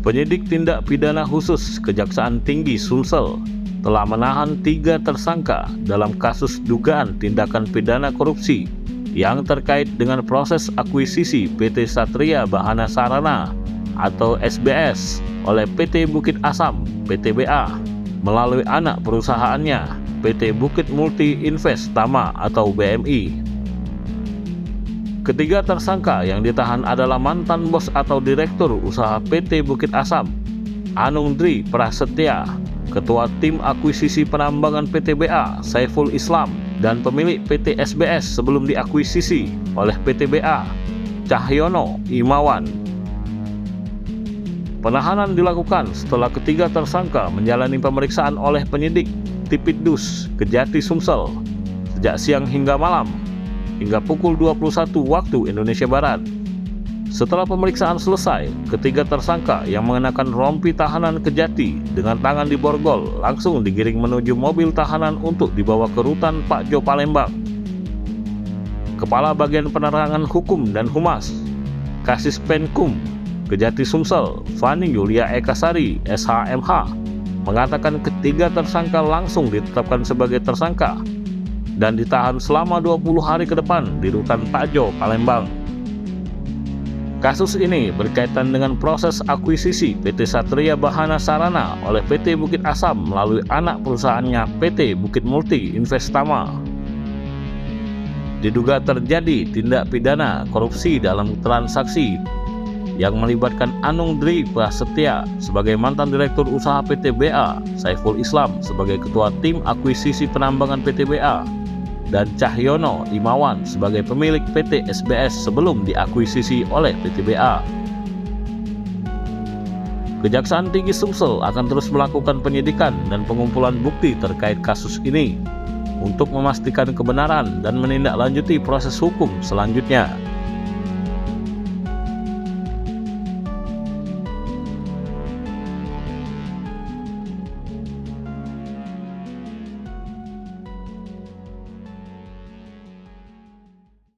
Penyidik Tindak Pidana Khusus Kejaksaan Tinggi Sumsel telah menahan 3 tersangka dalam kasus dugaan tindakan pidana korupsi yang terkait dengan proses akuisisi PT Satria Bahana Sarana atau SBS oleh PT Bukit Asam (PTBA) melalui anak perusahaannya PT Bukit Multi Invest Tama atau BMI. Ketiga tersangka yang ditahan adalah mantan bos atau direktur usaha PT Bukit Asam, Anung Dri Prasetya, Ketua Tim Akuisisi Penambangan PTBA, Saiful Islam, dan pemilik PT SBS sebelum diakuisisi oleh PTBA, Cahyono Imawan. Penahanan dilakukan setelah ketiga tersangka menjalani pemeriksaan oleh penyidik Tipidus Kejati Sumsel sejak siang hingga malam, hingga pukul 21 waktu Indonesia Barat. Setelah pemeriksaan selesai, ketiga tersangka yang mengenakan rompi tahanan Kejati dengan tangan diborgol langsung digiring menuju mobil tahanan untuk dibawa ke rutan Pak Jo Palembang. Kepala Bagian Penerangan Hukum dan Humas, Kasis Penkum Kejati Sumsel, Fani Yulia Ekasari, SHMH, mengatakan ketiga tersangka langsung ditetapkan sebagai tersangka dan ditahan selama 20 hari ke depan di rutan Pak Jo Palembang. Kasus ini berkaitan dengan proses akuisisi PT Satria Bahana Sarana oleh PT Bukit Asam melalui anak perusahaannya PT Bukit Multi Invest Tama. Diduga terjadi tindak pidana korupsi dalam transaksi yang melibatkan Anung Dri Prasetya sebagai mantan direktur usaha PTBA, Saiful Islam sebagai ketua tim akuisisi penambangan PTBA, dan Cahyono Imawan sebagai pemilik PT SBS sebelum diakuisisi oleh PTBA. Kejaksaan Tinggi Sumsel akan terus melakukan penyidikan dan pengumpulan bukti terkait kasus ini untuk memastikan kebenaran dan menindaklanjuti proses hukum selanjutnya.